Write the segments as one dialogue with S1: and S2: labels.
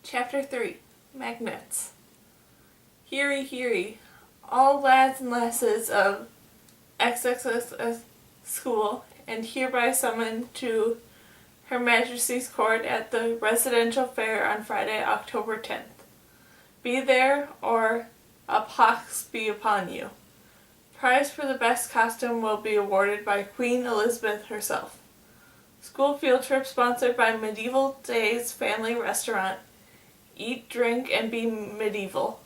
S1: Chapter 3 Magnets. Heary, heary, all lads and lasses of XXX school, and hereby summoned to Her Majesty's Court at the Residential Fair on Friday, October 10th. Be there, or a pox be upon you. Prize for the best costume will be awarded by Queen Elizabeth herself. School field trip sponsored by Medieval Days Family Restaurant. Eat, drink, and be medieval.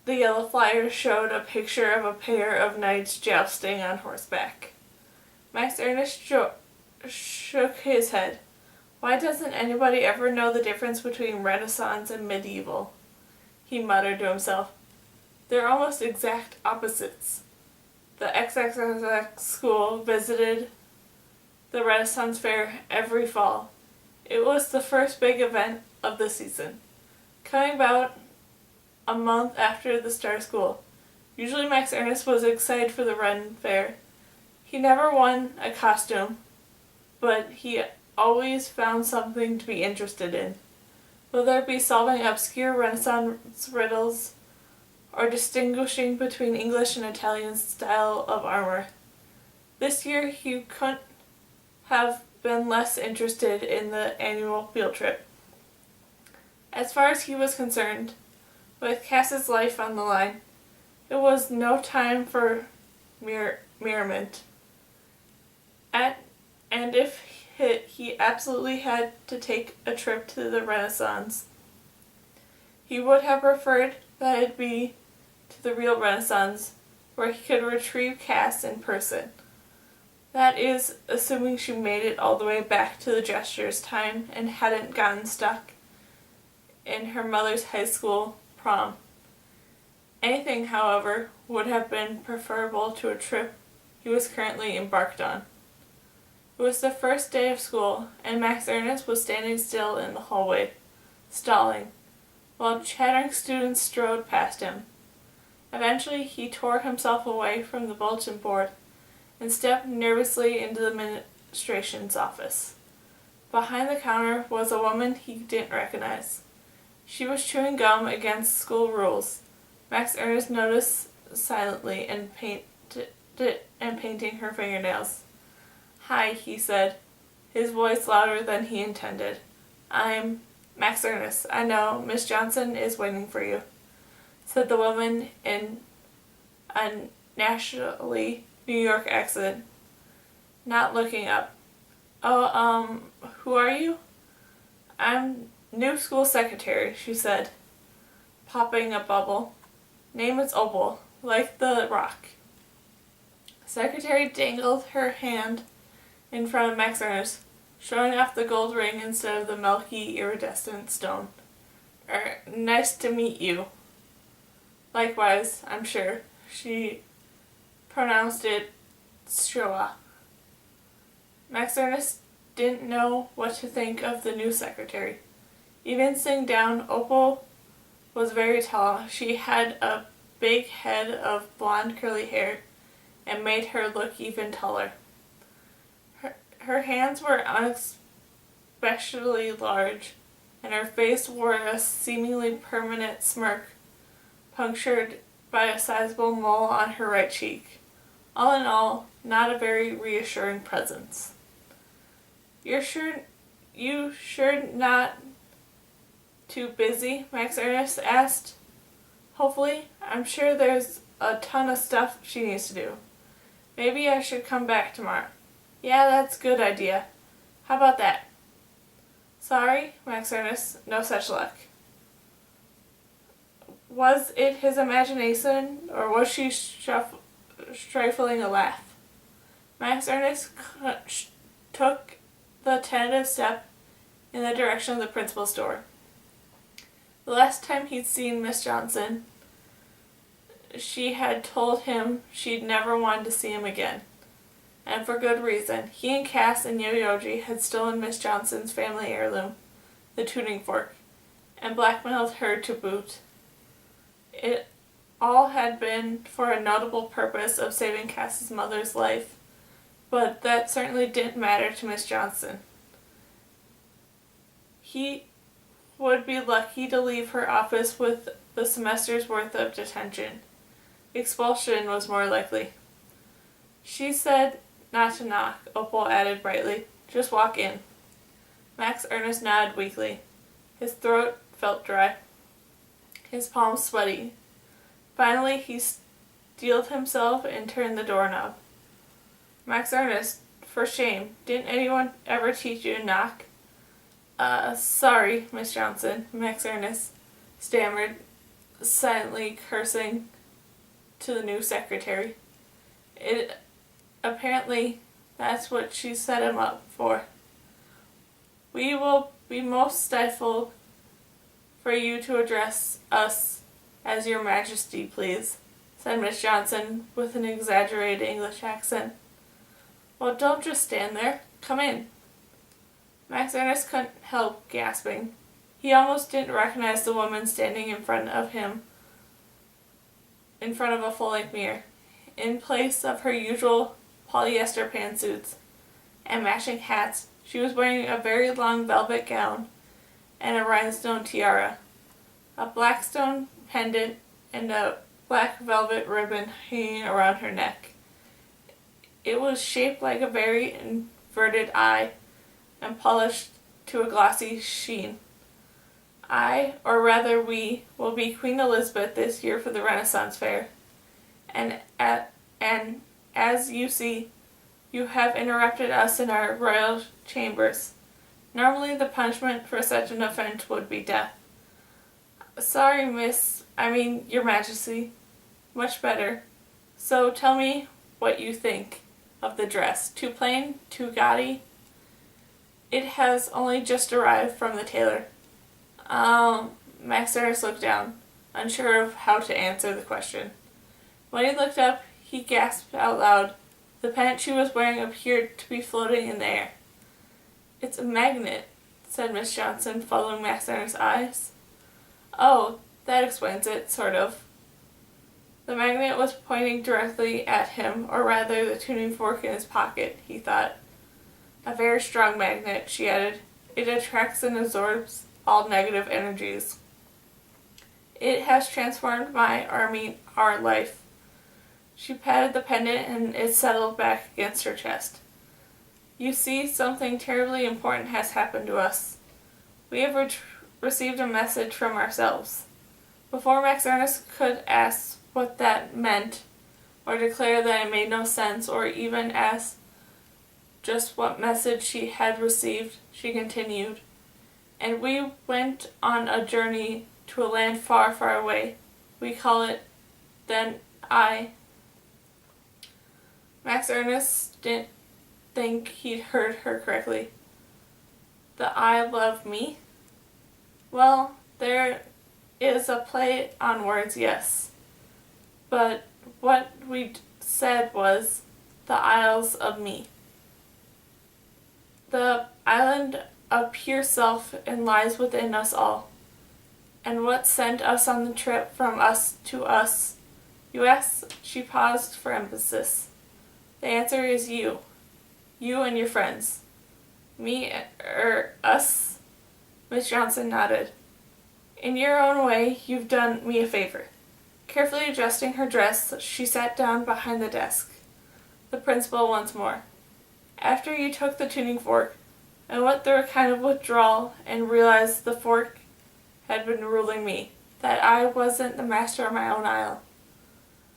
S1: The yellow flyer showed a picture of a pair of knights jousting on horseback. Max Ernest shook his head. Why doesn't anybody ever know the difference between Renaissance and medieval? He muttered to himself. They're almost exact opposites. The XXX school visited the Renaissance Fair every fall. It was the first big event of the season, coming about a month after the start of school. Usually Max Ernest was excited for the Ren Fair. He never won a costume, but he always found something to be interested in, whether it be solving obscure Renaissance riddles or distinguishing between English and Italian style of armor. This year he couldn't have been less interested in the annual field trip. As far as he was concerned, with Cass's life on the line, it was no time for merriment. And if he absolutely had to take a trip to the Renaissance, he would have preferred that it be to the real Renaissance, where he could retrieve Cass in person. That is, assuming she made it all the way back to the Jester's time and hadn't gotten stuck in her mother's high school prom. Anything, however, would have been preferable to a trip he was currently embarked on. It was the first day of school, and Max Ernest was standing still in the hallway, stalling, while chattering students strode past him. Eventually, he tore himself away from the bulletin board and stepped nervously into the administration's office. Behind the counter was a woman he didn't recognize. She was chewing gum against school rules. Max Ernest noticed silently and painting her fingernails. Hi, he said, his voice louder than he intended. I'm Max Ernest. I know, Miss Johnson is waiting for you, said the woman in a nationally New York accent, not looking up. Oh, who are you? I'm new school secretary, she said, popping a bubble. Name is Opal, like the rock. Secretary dangled her hand in front of Max Ernest, showing off the gold ring instead of the milky, iridescent stone. Nice to meet you. Likewise, I'm sure. She pronounced it Shoah. Max Ernest didn't know what to think of the new secretary. Even sitting down, Opal was very tall. She had a big head of blonde curly hair and made her look even taller. Her hands were unexpectedly large, and her face wore a seemingly permanent smirk, punctured by a sizable mole on her right cheek. All in all, not a very reassuring presence. You sure not too busy? Max Ernest asked. Hopefully. I'm sure there's a ton of stuff she needs to do. Maybe I should come back tomorrow. Yeah, that's a good idea. How about that? Sorry, Max Ernest, no such luck. Was it his imagination, or was she stifling a laugh? Max Ernest took the tentative step in the direction of the principal's door. The last time he'd seen Miss Johnson, she had told him she'd never wanted to see him again. And for good reason. He and Cass and Yo-Yoji had stolen Miss Johnson's family heirloom, the tuning fork, and blackmailed her to boot. It all had been for a notable purpose of saving Cass's mother's life, but that certainly didn't matter to Miss Johnson. would be lucky to leave her office with the semester's worth of detention. Expulsion was more likely. She said not to knock, Opal added brightly. Just walk in. Max Ernest nodded weakly. His throat felt dry. His palms sweaty. Finally, he steeled himself and turned the doorknob. Max Ernest, for shame. Didn't anyone ever teach you to knock? Sorry, Miss Johnson, Max Ernest stammered, silently cursing to the new secretary. Apparently, that's what she set him up for. We will be most stifled for you to address us as Your Majesty, please, said Miss Johnson with an exaggerated English accent. Well, don't just stand there. Come in. Max Ernest couldn't help gasping. He almost didn't recognize the woman standing in front of him, in front of a full-length mirror. In place of her usual polyester pantsuits and matching hats, she was wearing a very long velvet gown and a rhinestone tiara, a black stone pendant, and a black velvet ribbon hanging around her neck. It was shaped like a very inverted eye and polished to a glossy sheen. I, or rather we, will be Queen Elizabeth this year for the Renaissance Fair. And as you see, you have interrupted us in our royal chambers. Normally the punishment for such an offense would be death. Sorry, Your Majesty. Much better. So tell me what you think of the dress. Too plain? Too gaudy? It has only just arrived from the tailor. Max Ernest looked down, unsure of how to answer the question. When he looked up, he gasped out loud. The pant she was wearing appeared to be floating in the air. It's a magnet, said Miss Johnson, following Max Ernest's eyes. Oh, that explains it, sort of. The magnet was pointing directly at him, or rather the tuning fork in his pocket, he thought. A very strong magnet, she added. It attracts and absorbs all negative energies. It has transformed our life. She patted the pendant and it settled back against her chest. You see, something terribly important has happened to us. We have received a message from ourselves. Before Max Ernest could ask what that meant, or declare that it made no sense, or even ask just what message she had received, she continued. And we went on a journey to a land far, far away. We call it, Max Ernest didn't think he'd heard her correctly. The I love me? Well, there is a play on words, yes. But what we said was the Isles of Me. The island of pure self and lies within us all. And what sent us on the trip from us to us? You asked. She paused for emphasis. The answer is you. You and your friends. Me, us? Miss Johnson nodded. In your own way, you've done me a favor. Carefully adjusting her dress, she sat down behind the desk. The principal once more. After you took the tuning fork, I went through a kind of withdrawal and realized the fork had been ruling me, that I wasn't the master of my own isle.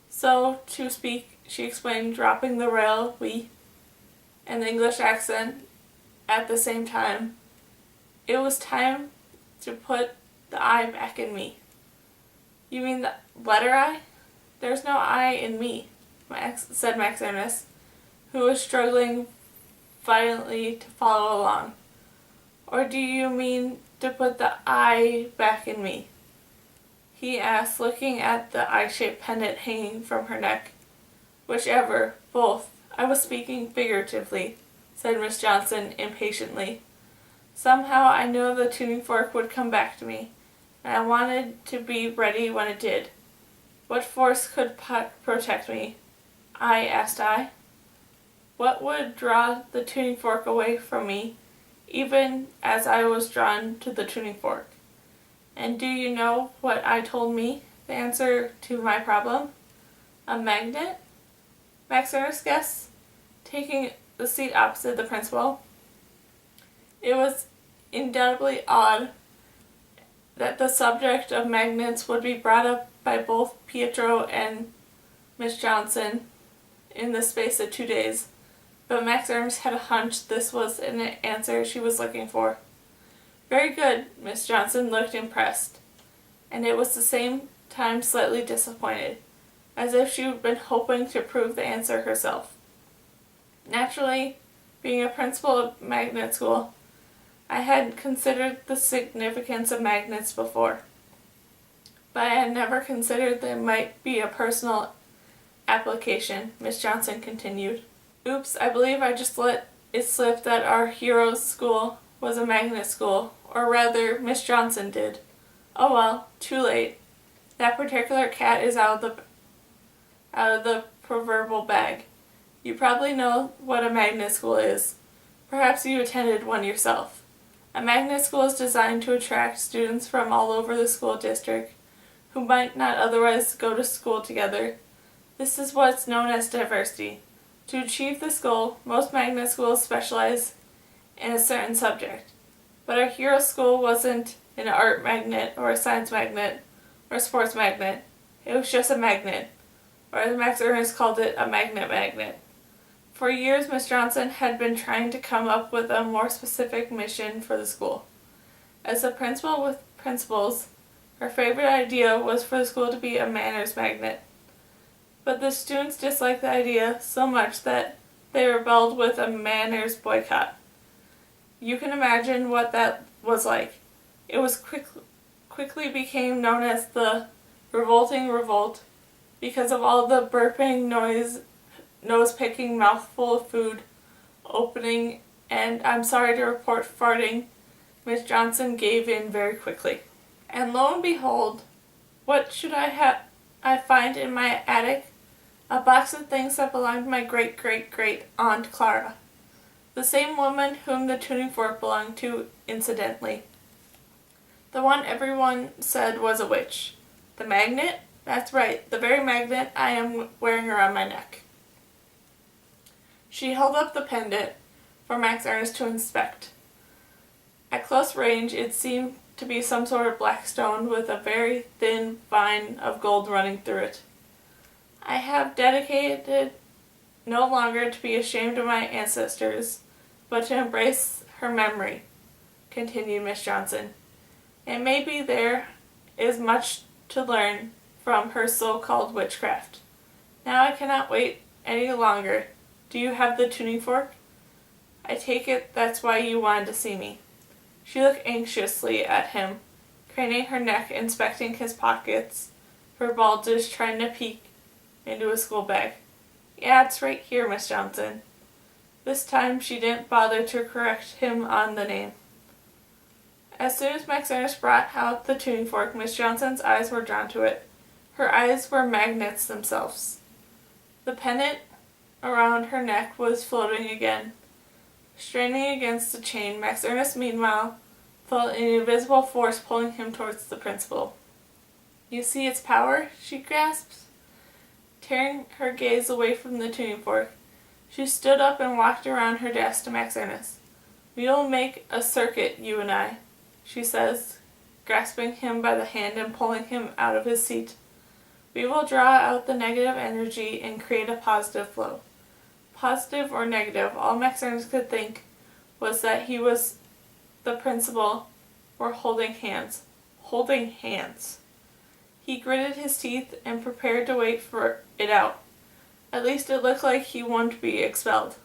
S1: So, to speak, she explained, dropping the rail, we, and the English accent at the same time. It was time to put the I back in me. You mean the letter I? There's no I in me, said Max Ernest, who was struggling violently to follow along. Or do you mean to put the I back in me? He asked, looking at the eye-shaped pendant hanging from her neck. Whichever, both. I was speaking figuratively, said Miss Johnson impatiently. Somehow I knew the tuning fork would come back to me, and I wanted to be ready when it did. What force could protect me? Asked I. What would draw the tuning fork away from me, even as I was drawn to the tuning fork? And do you know what I told me the answer to my problem? A magnet? Max Ernest guessed, taking the seat opposite the principal. It was undoubtedly odd that the subject of magnets would be brought up by both Pietro and Miss Johnson in the space of 2 days, but Max Ernest had a hunch this was an answer she was looking for. Very good. Miss Johnson looked impressed, and it was at the same time slightly disappointed, as if she had been hoping to prove the answer herself. Naturally, being a principal of magnet school, I had considered the significance of magnets before, but I had never considered there might be a personal application, Miss Johnson continued. Oops, I believe I just let it slip that our hero's school was a magnet school, or rather, Miss Johnson did. Oh well, too late. That particular cat is out of the proverbial bag. You probably know what a magnet school is. Perhaps you attended one yourself. A magnet school is designed to attract students from all over the school district who might not otherwise go to school together. This is what's known as diversity. To achieve this goal, most magnet schools specialize in a certain subject. But our hero school wasn't an art magnet or a science magnet or a sports magnet. It was just a magnet, or as Max Ernest called it, a magnet. For years, Miss Johnson had been trying to come up with a more specific mission for the school. As a principal with principals, her favorite idea was for the school to be a manners magnet. But the students disliked the idea so much that they rebelled with a manners boycott. You can imagine what that was like. It was quickly became known as the Revolting Revolt because of all the burping noise, nose-picking, mouthful of food, opening, and I'm sorry to report farting. Miss Johnson gave in very quickly. And lo and behold, what should I find in my attic? A box of things that belonged to my great Aunt Clara. The same woman whom the tuning fork belonged to, incidentally. The one everyone said was a witch. The magnet? That's right, the very magnet I am wearing around my neck. She held up the pendant for Max Ernest to inspect. At close range, it seemed to be some sort of black stone with a very thin vine of gold running through it. I have dedicated no longer to be ashamed of my ancestors, but to embrace her memory, continued Miss Johnson. It may be there is much to learn from her so-called witchcraft. Now I cannot wait any longer. Do you have the tuning fork? I take it that's why you wanted to see me. She looked anxiously at him, craning her neck, inspecting his pockets, her bulges, trying to peek into his school bag. Yeah, it's right here, Miss Johnson. This time she didn't bother to correct him on the name. As soon as Max Ernest brought out the tuning fork, Miss Johnson's eyes were drawn to it. Her eyes were magnets themselves. The pendant around her neck was floating again. Straining against the chain, Max Ernest meanwhile felt an invisible force pulling him towards the principal. You see its power? She gasped, tearing her gaze away from the tuning fork. She stood up and walked around her desk to Max Ernest. We will make a circuit, you and I, she says, grasping him by the hand and pulling him out of his seat. We will draw out the negative energy and create a positive flow. Positive or negative, all Max Ernest could think was that he was the principal were holding hands. Holding hands. He gritted his teeth and prepared to wait for it out. At least it looked like he wouldn't be expelled.